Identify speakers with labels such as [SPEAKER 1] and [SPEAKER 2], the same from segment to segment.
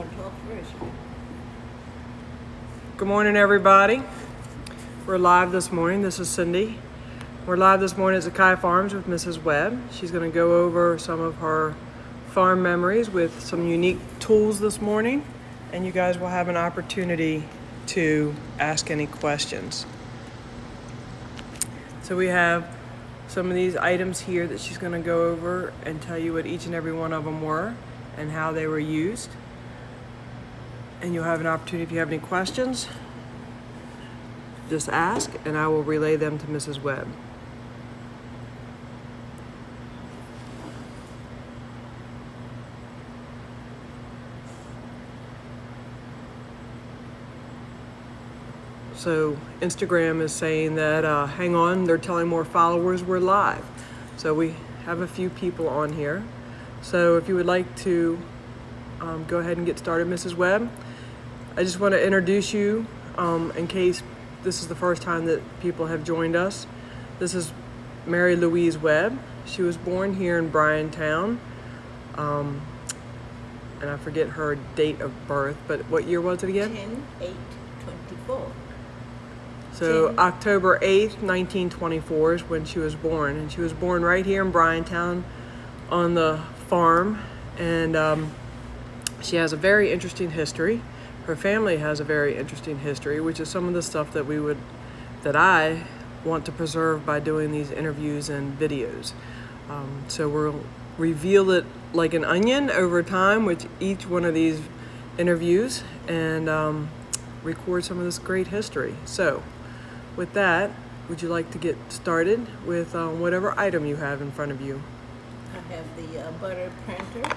[SPEAKER 1] want to talk first?
[SPEAKER 2] Good morning, everybody. We're live this morning. This is Cindy. We're live this morning at Cob Farms with Mrs. Webb. She's going to go over some of her farm memories with some unique tools this morning, and you guys will have an opportunity to ask any questions. So we have some of these items here that she's going to go over and tell you what each and every one of them were and how they were used. And you'll have an opportunity, if you have any questions, just ask and I will relay them to Mrs. Webb. So Instagram is saying that, hang on, they're telling more followers we're live. So we have a few people on here. So if you would like to go ahead and get started, Mrs. Webb. I just want to introduce you in case this is the first time that people have joined us. This is Mary Louise Webb. She was born here in Bryantown. And I forget her date of birth, but what year was it again?
[SPEAKER 1] 10/8/24.
[SPEAKER 2] So October 8th, 1924 is when she was born. And she was born right here in Bryantown on the farm. And she has a very interesting history. Her family has a very interesting history, which is some of the stuff that I want to preserve by doing these interviews and videos. So we'll reveal it like an onion over time with each one of these interviews and record some of this great history. So with that, would you like to get started with whatever item you have in front of you?
[SPEAKER 1] I have the butter printer,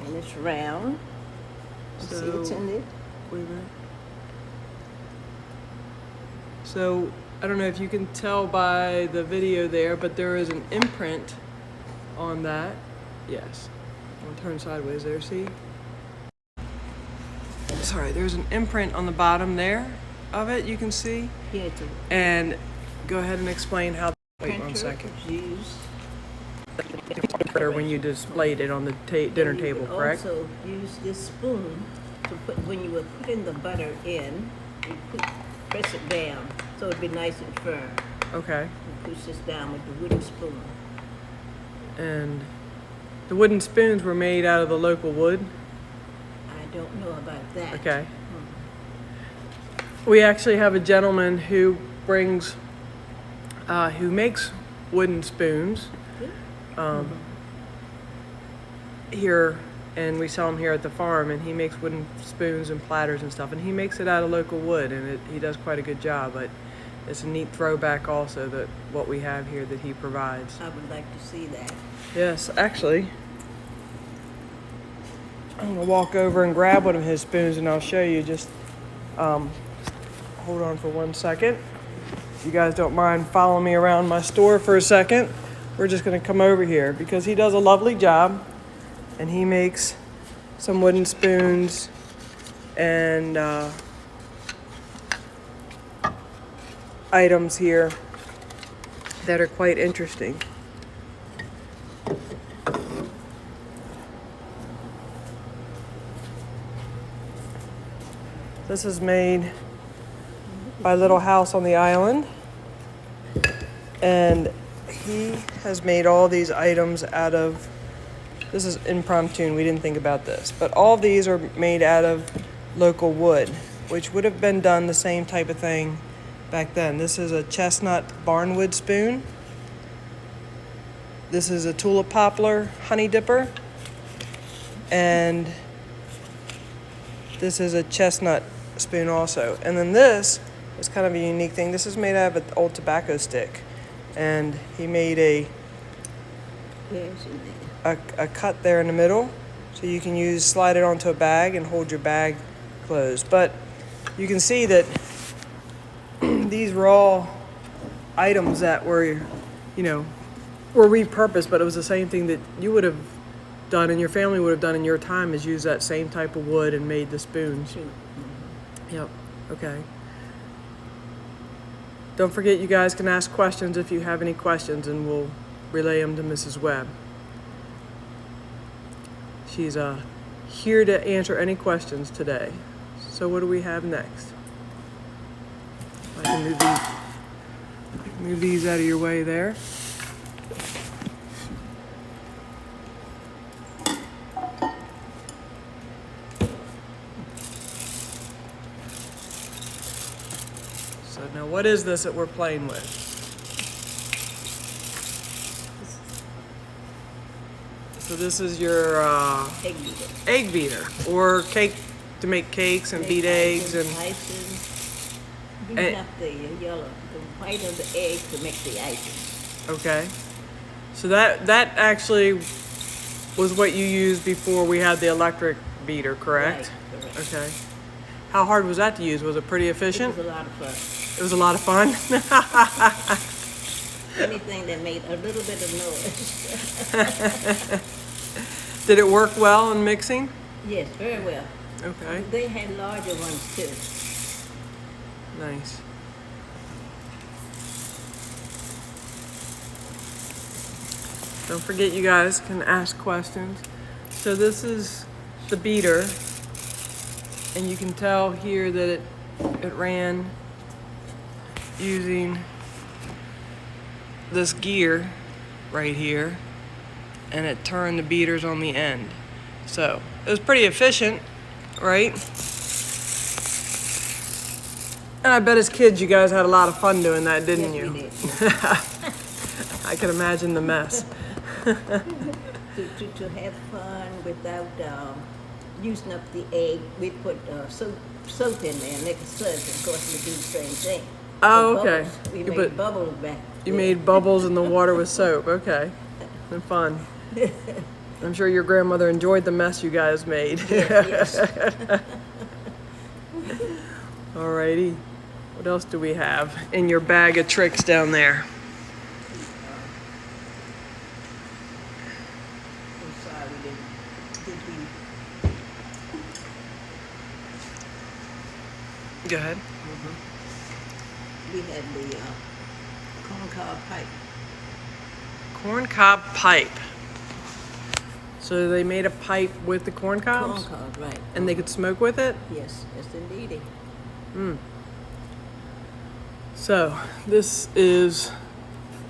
[SPEAKER 1] and it's round. See what's in it?
[SPEAKER 2] Wait a minute. So I don't know if you can tell by the video there, but there is an imprint on that. Yes. I'll turn sideways there, see? Sorry, there's an imprint on the bottom there of it, you can see.
[SPEAKER 1] Yeah, it's a
[SPEAKER 2] And go ahead and explain how. Wait
[SPEAKER 1] printer
[SPEAKER 2] 1 second.
[SPEAKER 1] is used.
[SPEAKER 2] When you displayed it on the dinner table, correct?
[SPEAKER 1] Also use this spoon to put when you were putting the butter in. You press it down so it'd be nice and firm.
[SPEAKER 2] Okay.
[SPEAKER 1] You push this down with the wooden spoon.
[SPEAKER 2] And the wooden spoons were made out of the local wood.
[SPEAKER 1] I don't know about that.
[SPEAKER 2] Okay. We actually have a gentleman who brings, who makes wooden spoons here, and we sell them here at the farm, and he makes wooden spoons and platters and stuff, and he makes it out of local wood, and he does quite a good job. But it's a neat throwback also that what we have here that he provides.
[SPEAKER 1] I would like to see that.
[SPEAKER 2] Yes, actually, I'm gonna walk over and grab one of his spoons and I'll show you. Just hold on for 1 second. If you guys don't mind following me around my store for a second, we're just gonna come over here because he does a lovely job and he makes some wooden spoons and items here that are quite interesting. This is made by Little House on the Island, and he has made all these items out of, this is impromptu, we didn't think about this, but all of these are made out of local wood, which would have been done the same type of thing back then. This is a chestnut barnwood spoon. This is a tulip poplar honey dipper, and this is a chestnut spoon also. And then this is kind of a unique thing. This is made out of an old tobacco stick, and he made a cut there in the middle, so you can slide it onto a bag and hold your bag closed. But you can see that these were all items that were repurposed, but it was the same thing that you would have done and your family would have done in your time, is use that same type of wood and made the spoons. Yep. Okay. Don't forget, you guys can ask questions if you have any questions, and we'll relay them to Mrs. Webb. She's a here to answer any questions today. So what do we have next? I can move these out of your way there. So now what is this that we're playing with? So this is your
[SPEAKER 1] Egg beater.
[SPEAKER 2] egg beater, or cake to make cakes and beat eggs and
[SPEAKER 1] Icing. Beat
[SPEAKER 2] And-
[SPEAKER 1] up the yellow, the white of the egg to make the icing.
[SPEAKER 2] okay. So that actually was what you used before we had the electric beater, correct?
[SPEAKER 1] Right, correct.
[SPEAKER 2] Okay. How hard was that to use? Was it pretty
[SPEAKER 1] It
[SPEAKER 2] efficient?
[SPEAKER 1] was a lot of fun.
[SPEAKER 2] It was a lot of fun.
[SPEAKER 1] Anything that made a little bit of noise.
[SPEAKER 2] Did it work well in mixing?
[SPEAKER 1] Yes, very well.
[SPEAKER 2] Okay.
[SPEAKER 1] They had larger ones too.
[SPEAKER 2] Nice. Don't forget, you guys can ask questions. So this is the beater, and you can tell here that it ran using this gear right here, and it turned the beaters on the end. So it was pretty efficient, right? And I bet as kids you guys had a lot of fun doing that, didn't
[SPEAKER 1] Yes,
[SPEAKER 2] you?
[SPEAKER 1] we did.
[SPEAKER 2] I can imagine the mess.
[SPEAKER 1] To have fun without using up the egg, we put soap in there and make a sludge. Of course, we do the same thing.
[SPEAKER 2] Oh,
[SPEAKER 1] The
[SPEAKER 2] okay.
[SPEAKER 1] bubbles, We
[SPEAKER 2] You
[SPEAKER 1] made
[SPEAKER 2] put-
[SPEAKER 1] bubbles back.
[SPEAKER 2] You
[SPEAKER 1] there.
[SPEAKER 2] made bubbles in the water with soap. Okay. And fun. I'm sure your grandmother enjoyed the mess you guys made.
[SPEAKER 1] Yes, yes.
[SPEAKER 2] Alrighty. What else do we have in your bag of tricks down there?
[SPEAKER 1] I'm sorry, we didn't.
[SPEAKER 2] Go ahead.
[SPEAKER 1] We had the corncob pipe.
[SPEAKER 2] Corn cob pipe. So they made a pipe with the corn cobs?
[SPEAKER 1] Corncob, right.
[SPEAKER 2] And they could smoke with it?
[SPEAKER 1] Yes, yes, indeedy.
[SPEAKER 2] So this is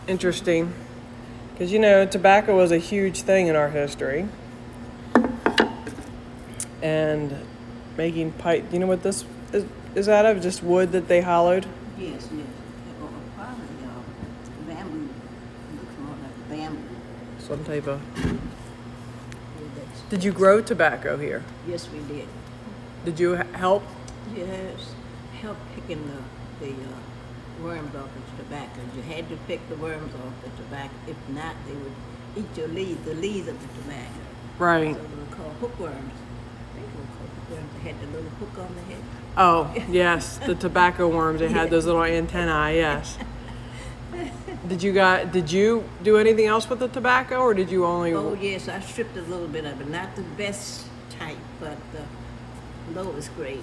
[SPEAKER 2] interesting because, you know, tobacco was a huge thing in our history. And making pipe, you know what this is out of? Just wood that they hollowed?
[SPEAKER 1] Yes, yes. Probably bamboo. Looks more like bamboo.
[SPEAKER 2] Some type of.
[SPEAKER 1] Yeah, that's-
[SPEAKER 2] Did you grow tobacco here?
[SPEAKER 1] Yes, we did.
[SPEAKER 2] Did you help?
[SPEAKER 1] Yes, help picking the worms off the tobacco. You had to pick the worms off the tobacco. If not, they would eat your leaves, the leaves of the tobacco.
[SPEAKER 2] Right.
[SPEAKER 1] So they were called hookworms. I think they were called hookworms. They had the little hook on the head.
[SPEAKER 2] Oh, yes, the tobacco worms. They had those little antennae, yes. Did you do anything else with the tobacco, or did you only?
[SPEAKER 1] Oh yes, I stripped a little bit of it. Not the best type, but the lowest grade,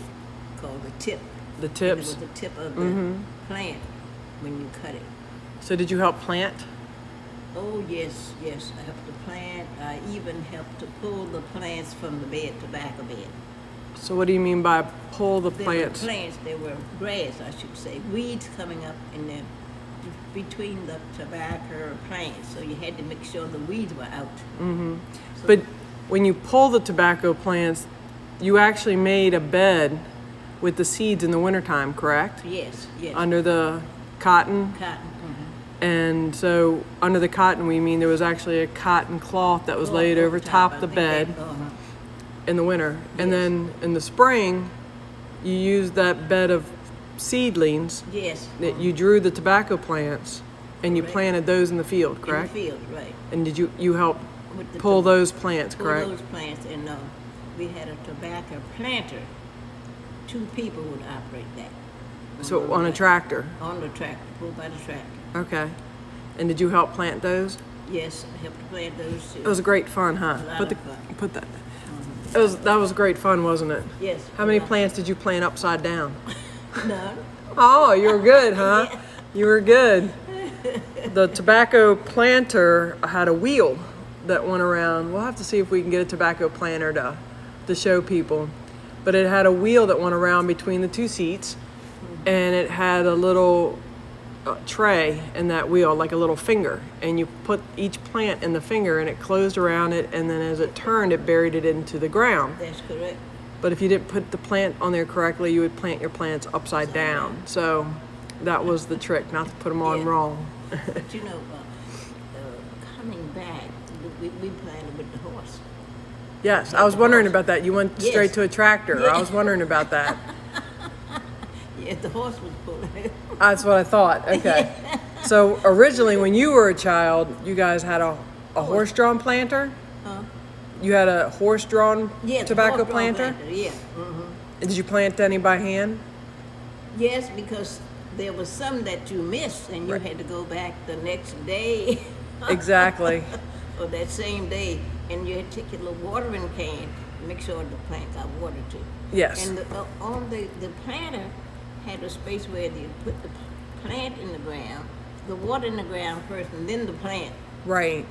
[SPEAKER 1] called the tip.
[SPEAKER 2] The
[SPEAKER 1] And
[SPEAKER 2] tips?
[SPEAKER 1] it was the tip of the plant when you cut it.
[SPEAKER 2] So did you help plant?
[SPEAKER 1] Oh yes, yes. I helped to plant. I even helped to pull the plants from the bed, tobacco bed.
[SPEAKER 2] So what do you mean by pull the
[SPEAKER 1] They
[SPEAKER 2] plants?
[SPEAKER 1] were plants. They were grass, I should say. Weeds coming up in the between the tobacco plants. So you had to make sure the weeds were out. Mm-hmm. So
[SPEAKER 2] But when you pull the tobacco plants, you actually made a bed with the seeds in the wintertime, correct?
[SPEAKER 1] yes, yes.
[SPEAKER 2] Under the cotton.
[SPEAKER 1] Cotton.
[SPEAKER 2] And so under the cotton, we mean there was actually a cotton cloth that was laid over top
[SPEAKER 1] I
[SPEAKER 2] the
[SPEAKER 1] think
[SPEAKER 2] bed
[SPEAKER 1] that-
[SPEAKER 2] in the winter. And
[SPEAKER 1] Yes.
[SPEAKER 2] then in the spring, you used that bed of seedlings
[SPEAKER 1] Yes.
[SPEAKER 2] that you drew the tobacco plants and you
[SPEAKER 1] Correct.
[SPEAKER 2] planted those in the field, correct?
[SPEAKER 1] In the field, right.
[SPEAKER 2] And did you help
[SPEAKER 1] With the
[SPEAKER 2] pull
[SPEAKER 1] tob-
[SPEAKER 2] those plants,
[SPEAKER 1] Pull
[SPEAKER 2] correct?
[SPEAKER 1] those plants, and we had a tobacco planter. 2 people would operate that.
[SPEAKER 2] So
[SPEAKER 1] one
[SPEAKER 2] on a
[SPEAKER 1] back.
[SPEAKER 2] tractor?
[SPEAKER 1] On the tractor, pulled by the tractor.
[SPEAKER 2] Okay. And did you help plant those?
[SPEAKER 1] Yes, I helped to plant those too.
[SPEAKER 2] It was great fun, huh?
[SPEAKER 1] A lot
[SPEAKER 2] Put
[SPEAKER 1] of fun.
[SPEAKER 2] put that. That was great fun, wasn't it?
[SPEAKER 1] Yes.
[SPEAKER 2] How many
[SPEAKER 1] yeah.
[SPEAKER 2] plants did you plant upside down?
[SPEAKER 1] None.
[SPEAKER 2] Oh, you were good, huh? You were good. The tobacco planter had a wheel that went around. We'll have to see if we can get a tobacco planter to to show people. But it had a wheel that went around between the two seats, and it had a little tray in that wheel, like a little finger, and you put each plant in the finger and it closed around it, and then as it turned it buried it into the ground.
[SPEAKER 1] That's correct.
[SPEAKER 2] But if you didn't put the plant on there correctly, you would plant your plants upside down. So that was the trick, not to put them on wrong.
[SPEAKER 1] But you know, coming back, we planted with the horse.
[SPEAKER 2] Yes, I was wondering about that. You went straight to a tractor.
[SPEAKER 1] Yeah.
[SPEAKER 2] I was wondering about that.
[SPEAKER 1] Yeah, the horse was pulling it.
[SPEAKER 2] That's what I thought. Okay. So originally, when you were a child, you guys had a horse-drawn planter?
[SPEAKER 1] Huh?
[SPEAKER 2] You had a horse-drawn
[SPEAKER 1] Yeah,
[SPEAKER 2] tobacco
[SPEAKER 1] horse-drawn
[SPEAKER 2] planter?
[SPEAKER 1] Yeah. Mm-hmm.
[SPEAKER 2] Did you plant any by hand?
[SPEAKER 1] Yes, because there was some that you missed, and you had to go back the next day.
[SPEAKER 2] Exactly.
[SPEAKER 1] Or that same day, and you had to take your little watering can and make sure the plant got water too.
[SPEAKER 2] Yes.
[SPEAKER 1] And on the planter had a space where you put the plant in the ground, the water in the ground first, and then the plant.
[SPEAKER 2] Right.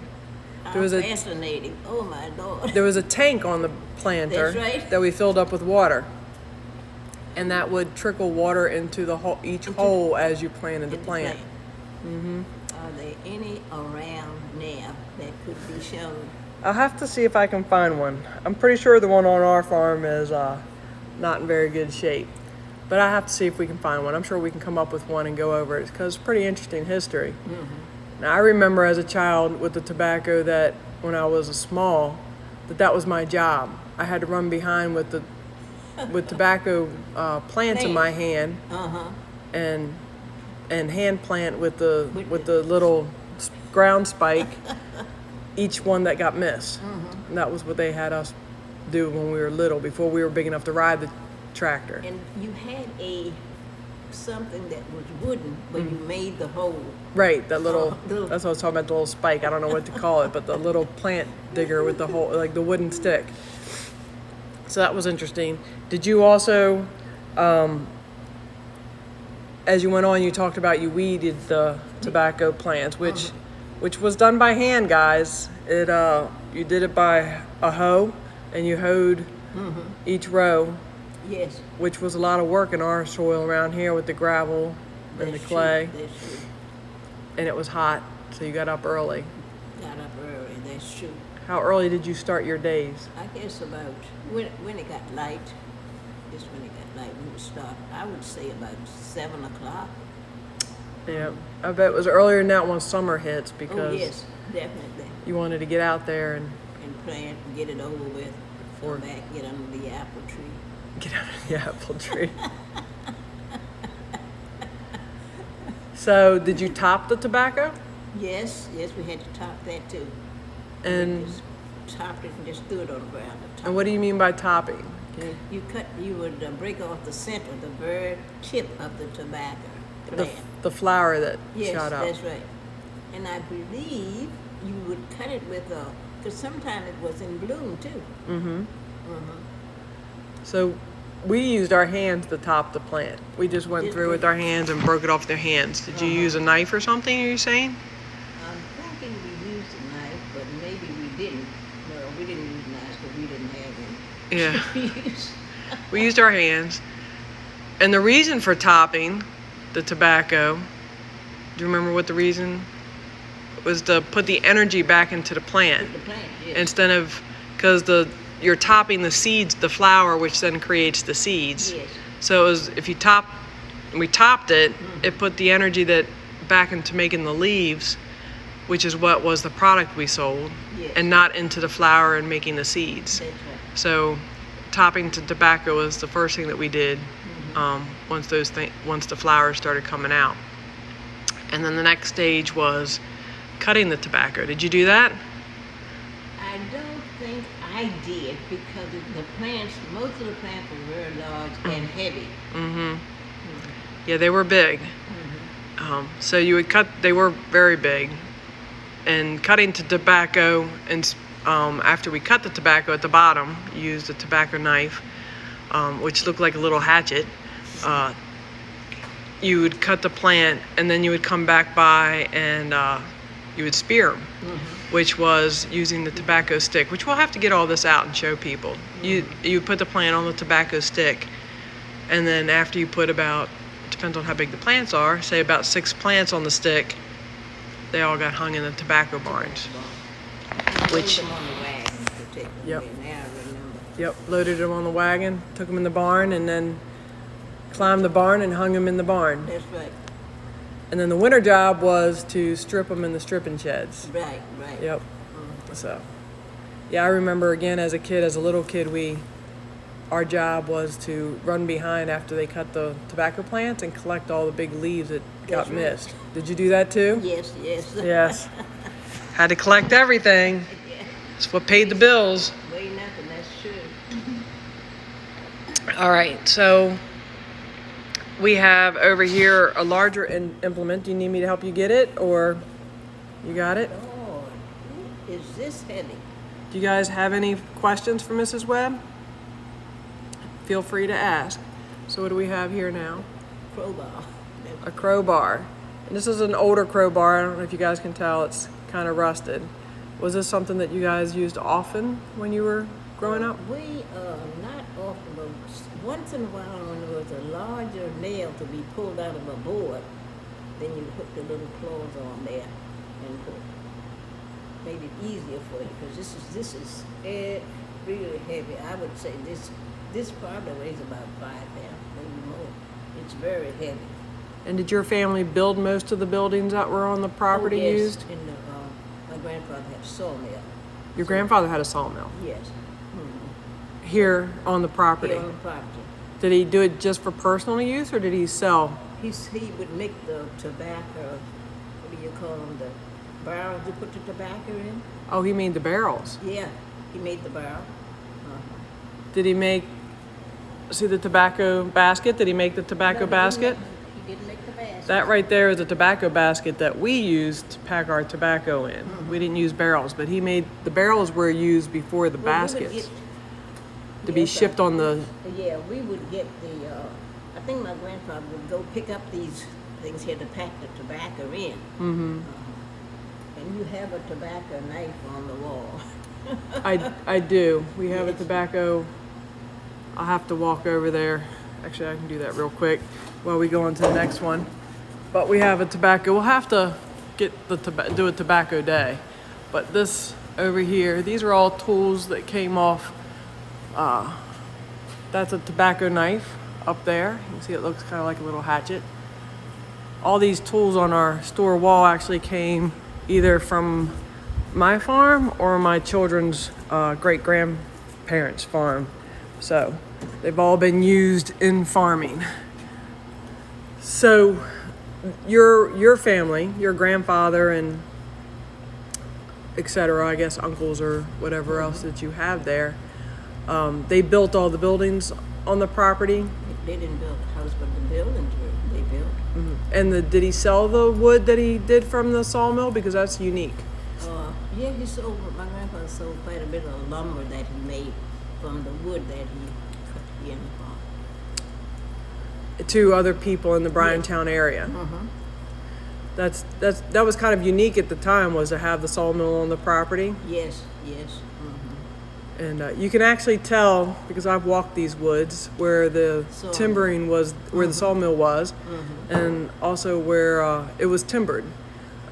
[SPEAKER 2] There was
[SPEAKER 1] Fascinating. Oh my Lord.
[SPEAKER 2] There was a tank on the planter
[SPEAKER 1] That's right.
[SPEAKER 2] that we filled up with water, and that would trickle water into the each hole as you planted the plant.
[SPEAKER 1] Mm-hmm. Are there any around now that could be shown?
[SPEAKER 2] I'll have to see if I can find one. I'm pretty sure the one on our farm is not in very good shape, but I have to see if we can find one. I'm sure we can come up with one and go over it because it's pretty interesting history. Mm-hmm. Now I remember as a child with the tobacco that when I was small, that was my job. I had to run behind with tobacco plants in my hand, and hand plant with the little ground spike each one that got missed. And that was what they had us do when we were little, before we were big enough to ride the tractor.
[SPEAKER 1] And you had something that was wooden, but you made the hole.
[SPEAKER 2] Right, that little, that's what I was talking about, the little spike. I don't know what to call it, but the little plant digger with the hole, like the wooden stick. So that was interesting. Did you also, as you went on, you talked about you weeded the tobacco plants, which was done by hand, guys. You did it by a hoe, and you hoed each row.
[SPEAKER 1] Yes.
[SPEAKER 2] Which was a lot of work in our soil around here with the gravel and the clay.
[SPEAKER 1] That's true.
[SPEAKER 2] And it was hot, so you got up early.
[SPEAKER 1] Got up early, that's true.
[SPEAKER 2] How early did you start your days?
[SPEAKER 1] I guess about when it got light, just when it got light, we would start, I would say about 7 o'clock.
[SPEAKER 2] Yeah, I bet it was earlier than that once summer hits, because
[SPEAKER 1] yes, definitely.
[SPEAKER 2] you wanted to get out there and
[SPEAKER 1] plant and get it over with. Go back, get under the apple tree.
[SPEAKER 2] Get under the apple tree. So, did you top the tobacco?
[SPEAKER 1] Yes, we had to top that too.
[SPEAKER 2] And
[SPEAKER 1] we just topped it and just threw it on the ground.
[SPEAKER 2] And what do you mean by topping?
[SPEAKER 1] You would break off the center, the very tip of the tobacco plant.
[SPEAKER 2] The flower that shot up.
[SPEAKER 1] Yes, that's right. And I believe you would cut it with because sometimes it was in bloom too.
[SPEAKER 2] So we used our hands to top the plant. We just went through with our hands and broke it off with their hands. Did you use a knife or something, are you saying?
[SPEAKER 1] I'm thinking we used a knife, but maybe we didn't. No, we didn't use knives because we didn't have any.
[SPEAKER 2] Yeah. We used our hands. And the reason for topping the tobacco, do you remember what the reason was? To put the energy back into the plant.
[SPEAKER 1] Yes.
[SPEAKER 2] Instead of, because you're topping the seeds, the flower, which then creates the seeds.
[SPEAKER 1] Yes.
[SPEAKER 2] So it was, if we topped it, it put the energy back into making the leaves, which is what was the product we sold, and not into the flower and making the seeds.
[SPEAKER 1] That's right.
[SPEAKER 2] So topping to tobacco was the first thing that we did once the flowers started coming out. And then the next stage was cutting the tobacco. Did you do that?
[SPEAKER 1] I don't think I did, because most of the plants were very large and heavy.
[SPEAKER 2] Yeah, they were big. So you would cut, they were very big. And cutting to tobacco, and after we cut the tobacco at the bottom, you used a tobacco knife, which looked like a little hatchet. You would cut the plant, and then you would come back by and you would spear them. which was using the tobacco stick, which we'll have to get all this out and show people. You put the plant on the tobacco stick, and then after you put about, depends on how big the plants are, say about 6 plants on the stick, they all got hung in the tobacco barns. Which,
[SPEAKER 1] them on the wagon to take them
[SPEAKER 2] Yep.
[SPEAKER 1] there. Now I remember.
[SPEAKER 2] yep, loaded them on the wagon, took them in the barn, and then climbed the barn and hung them in the barn.
[SPEAKER 1] That's right.
[SPEAKER 2] And then the winter job was to strip them in the stripping sheds.
[SPEAKER 1] Right, right.
[SPEAKER 2] Yep. So, yeah, I remember again as a little kid, our job was to run behind after they cut the tobacco plants and collect all the big leaves that got
[SPEAKER 1] That's right.
[SPEAKER 2] missed. Did you do that too?
[SPEAKER 1] Yes, yes.
[SPEAKER 2] Yes. Had to collect everything.
[SPEAKER 1] Yeah.
[SPEAKER 2] That's what paid the bills.
[SPEAKER 1] Way nothing, that's true.
[SPEAKER 2] All right, so we have over here a larger implement. Do you need me to help you get it, or you got it?
[SPEAKER 1] Lord, is this heavy?
[SPEAKER 2] Do you guys have any questions for Mrs. Webb? Feel free to ask. So what do we have here now?
[SPEAKER 1] Crowbar.
[SPEAKER 2] A crowbar. And this is an older crowbar. I don't know if you guys can tell, it's kind of rusted. Was this something that you guys used often when you were growing up?
[SPEAKER 1] We, not often, but once in a while when there was a larger nail to be pulled out of a board, then you hook the little claws on there and put, made it easier for you, because this is really heavy. I would say this probably weighs about 5 pounds, maybe more. It's very heavy.
[SPEAKER 2] And did your family build most of the buildings that were on the property
[SPEAKER 1] yes,
[SPEAKER 2] used?
[SPEAKER 1] In the, my grandfather had a sawmill.
[SPEAKER 2] Your grandfather had a sawmill
[SPEAKER 1] Yes.
[SPEAKER 2] here on the property.
[SPEAKER 1] Here on the property.
[SPEAKER 2] Did he do it just for personal use, or did he sell?
[SPEAKER 1] He would make the tobacco, what do you call them, the barrels you put the tobacco in?
[SPEAKER 2] Oh, he made the barrels.
[SPEAKER 1] Yeah, he made the barrel.
[SPEAKER 2] Did he make, see the tobacco basket? Did he make the tobacco
[SPEAKER 1] No,
[SPEAKER 2] basket?
[SPEAKER 1] He didn't make the basket.
[SPEAKER 2] That right there is a tobacco basket that we used to pack our tobacco in. We didn't use barrels, but he made, the barrels were used before the
[SPEAKER 1] Well, we would
[SPEAKER 2] baskets
[SPEAKER 1] get-
[SPEAKER 2] to be
[SPEAKER 1] Yes,
[SPEAKER 2] shipped on the,
[SPEAKER 1] Yeah, we would get the, I think my grandfather would go pick up these things here to pack the tobacco in. And you have a tobacco knife on the wall.
[SPEAKER 2] I do. We have a
[SPEAKER 1] Yes.
[SPEAKER 2] tobacco, I'll have to walk over there. Actually, I can do that real quick while we go on to the next one. But we have a tobacco, we'll have to get do a tobacco day. But this over here, these are all tools that came off. That's a tobacco knife up there. You can see it looks kind of like a little hatchet. All these tools on our store wall actually came either from my farm or my children's great-grandparents' farm. So they've all been used in farming. So your family, your grandfather and etc., I guess uncles or whatever else that you have there, they built all the buildings on the property.
[SPEAKER 1] They didn't build the house, but the buildings they built.
[SPEAKER 2] And did he sell the wood that he did from the sawmill? Because that's unique.
[SPEAKER 1] Yeah, my grandfather sold quite a bit of lumber that he made from the wood that he cut in.
[SPEAKER 2] To other people in the Bryantown area. That was kind of unique at the time, was to have the sawmill on the property.
[SPEAKER 1] Yes, yes.
[SPEAKER 2] And you can actually tell, because I've walked these woods, where the timbering was, where the sawmill was, and also where it was timbered.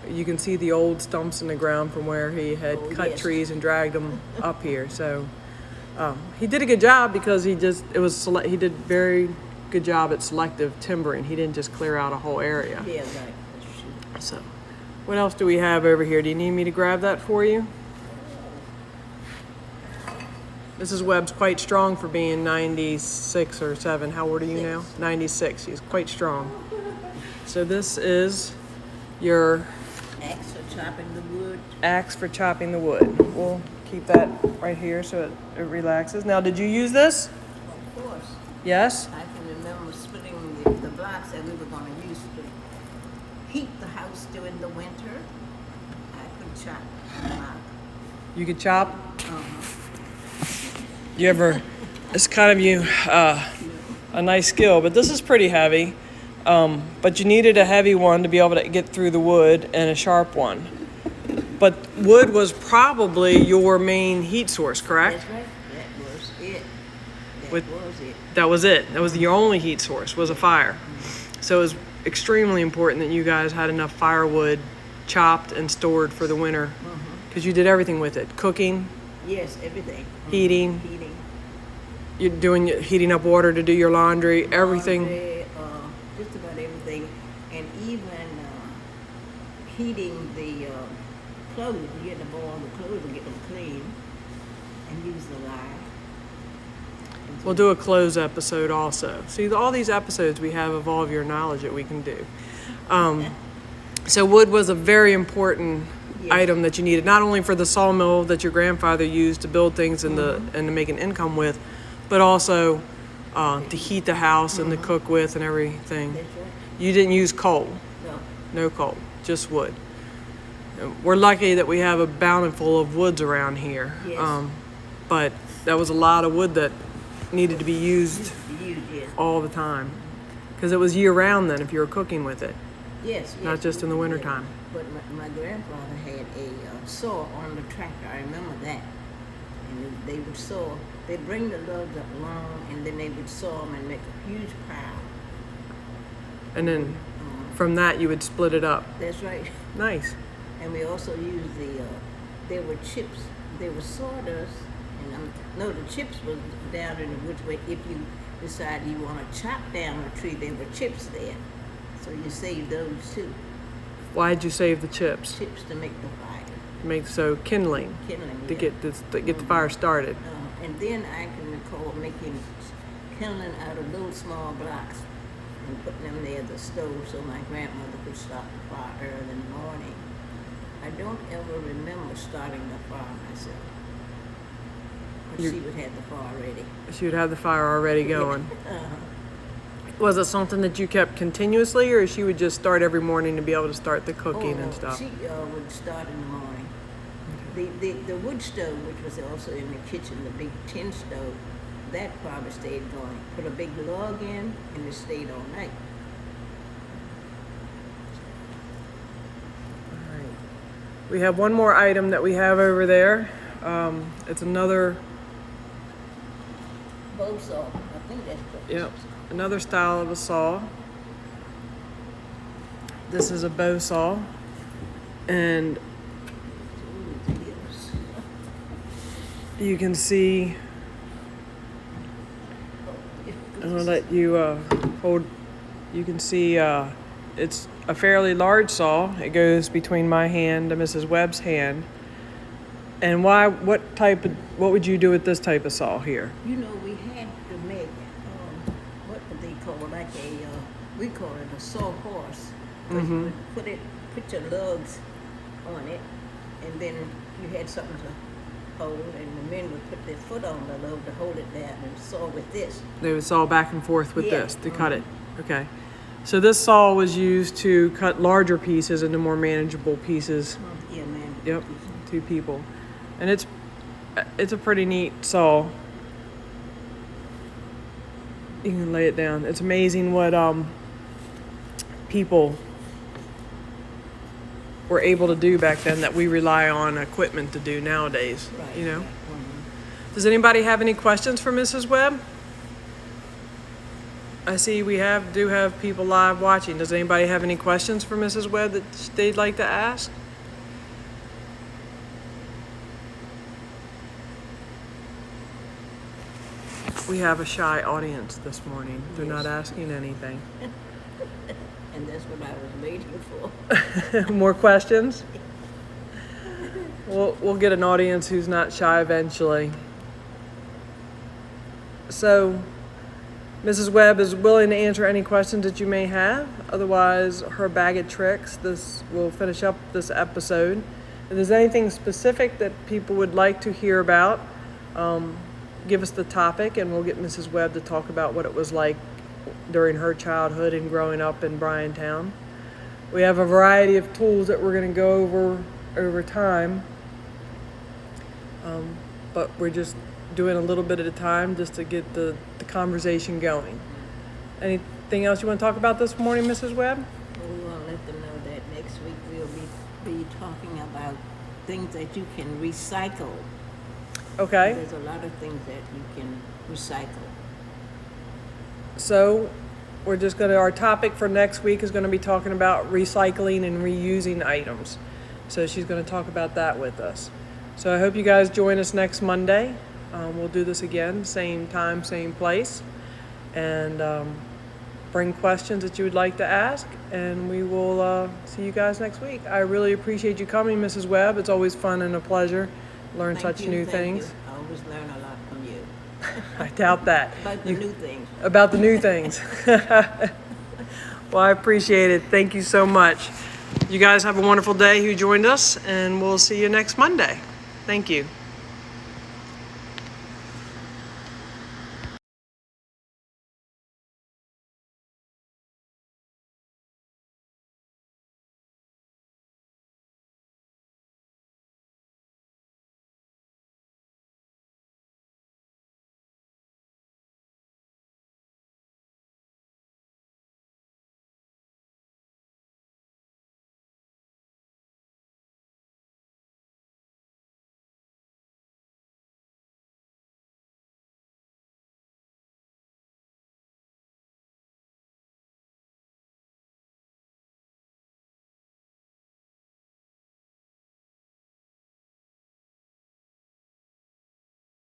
[SPEAKER 2] You can see the old stumps in the ground from where he had cut trees and dragged them up here. So he did a good job, because he did very good job at selective timbering. He didn't just clear out a whole area.
[SPEAKER 1] Yeah, right. That's true.
[SPEAKER 2] So what else do we have over here? Do you need me to grab that for you? Mrs. Webb's quite strong for being 96 or 7. How old are you now? 96. She's quite strong. So this is your
[SPEAKER 1] Axe for chopping the wood.
[SPEAKER 2] axe for chopping the wood. We'll keep that right here so it relaxes. Now, did you use this?
[SPEAKER 1] Of course.
[SPEAKER 2] Yes?
[SPEAKER 1] I can remember splitting the blocks that we were going to use to heat the house during the winter. I could chop them out.
[SPEAKER 2] You could chop? You ever, it's kind of a nice skill, but this is pretty heavy. But you needed a heavy one to be able to get through the wood, and a sharp one. But wood was probably your main heat source, correct?
[SPEAKER 1] That's right. That was it.
[SPEAKER 2] With-
[SPEAKER 1] Was it.
[SPEAKER 2] That was it. That was your only heat source, was a fire. So it was extremely important that you guys had enough firewood chopped and stored for the winter. Because you did everything with it. Cooking,
[SPEAKER 1] Yes, everything.
[SPEAKER 2] heating,
[SPEAKER 1] Heating.
[SPEAKER 2] you're heating up water to do your laundry, everything.
[SPEAKER 1] Laundry, just about everything. And even heating the clothes. You had to boil the clothes and get them clean. And use the lye.
[SPEAKER 2] We'll do a clothes episode also. See, all these episodes we have of all of your knowledge that we can do. So wood was a very important item that you needed, not only for the sawmill that your grandfather used to build things and to make an income with, but also to heat the house and to cook with and everything.
[SPEAKER 1] That's right.
[SPEAKER 2] You didn't use coal,
[SPEAKER 1] No.
[SPEAKER 2] no coal, just wood. We're lucky that we have a bountiful of woods around here.
[SPEAKER 1] Yes.
[SPEAKER 2] But that was a lot of wood that needed to be used
[SPEAKER 1] Yes.
[SPEAKER 2] all the time. Because it was year round then if you were cooking with it,
[SPEAKER 1] Yes.
[SPEAKER 2] not just in the
[SPEAKER 1] Yeah.
[SPEAKER 2] wintertime.
[SPEAKER 1] But my grandfather had a saw on the tractor. I remember that. And they would saw. They'd bring the logs up long, and then they would saw them and make a huge pile.
[SPEAKER 2] And then from that you would split it up.
[SPEAKER 1] That's right.
[SPEAKER 2] Nice.
[SPEAKER 1] And we also used there were chips. They were sawdust. And no, the chips was down in the woods. Where if you decide you want to chop down a tree, there were chips there. So you save those too.
[SPEAKER 2] Why'd you save the chips?
[SPEAKER 1] Chips to make the fire.
[SPEAKER 2] Make so kindling
[SPEAKER 1] Kindling.
[SPEAKER 2] to
[SPEAKER 1] Yeah.
[SPEAKER 2] get the fire started.
[SPEAKER 1] And then I can recall making kindling out of little small blocks and putting them near the stove so my grandmother could start the fire early in the morning. I don't ever remember starting the fire myself. But she would have the fire ready.
[SPEAKER 2] She would have the fire already going.
[SPEAKER 1] Uh-huh.
[SPEAKER 2] Was it something that you kept continuously, or she would just start every morning to be able to start the cooking and stuff?
[SPEAKER 1] She would start in the morning. The wood stove, which was also in the kitchen, the big tin stove, that probably stayed going. Put a big log in, and it stayed all night.
[SPEAKER 2] All right. We have one more item that we have over there. It's another,
[SPEAKER 1] Bow saw. I think that's what
[SPEAKER 2] yep, another style of a saw. This is a bow saw, and you can see. I'm gonna let you hold. You can see it's a fairly large saw. It goes between my hand and Mrs. Webb's hand. And why? What would you do with this type of saw here?
[SPEAKER 1] You know, we had to make, what would they call it? Like we call it a sawhorse. You would put your lugs on it, and then you had something to hold, and the men would put their foot on the log to hold it down and saw with this.
[SPEAKER 2] They would saw back and forth with
[SPEAKER 1] Yeah.
[SPEAKER 2] this to cut it. Okay. So this saw was used to cut larger pieces into more manageable pieces.
[SPEAKER 1] Yeah, man.
[SPEAKER 2] Yep, 2 people. And it's a pretty neat saw. You can lay it down. It's amazing what people were able to do back then that we rely on equipment to do nowadays.
[SPEAKER 1] Right.
[SPEAKER 2] You know.
[SPEAKER 1] Mhm.
[SPEAKER 2] Does anybody have any questions for Mrs. Webb? I see we do have people live watching. Does anybody have any questions for Mrs. Webb that they'd like to ask? We have a shy audience this morning. They're not asking anything.
[SPEAKER 1] And that's what I was waiting for.
[SPEAKER 2] More questions? We'll get an audience who's not shy eventually. So, Mrs. Webb is willing to answer any questions that you may have. Otherwise, her bag of tricks, this will finish up this episode. If there's anything specific that people would like to hear about, give us the topic and we'll get Mrs. Webb to talk about what it was like during her childhood and growing up in Bryantown. We have a variety of tools that we're going to go over time, but we're just doing a little bit at a time just to get the conversation going. Anything else you want to talk about this morning, Mrs. Webb?
[SPEAKER 1] Well, we want to let them know that next week we'll be talking about things that you can recycle.
[SPEAKER 2] Okay.
[SPEAKER 1] There's a lot of things that you can recycle.
[SPEAKER 2] So we're just going to, our topic for next week is going to be talking about recycling and reusing items. So she's going to talk about that with us. So I hope you guys join us next Monday. We'll do this again, same time, same place. And bring questions that you would like to ask. And we will see you guys next week. I really appreciate you coming, Mrs. Webb. It's always fun and a pleasure. Learn such new things.
[SPEAKER 1] I always learn a lot from you.
[SPEAKER 2] I doubt that.
[SPEAKER 1] About the new things.
[SPEAKER 2] About the new things. Well, I appreciate it. Thank you so much. You guys have a wonderful day who joined us, and we'll see you next Monday. Thank you.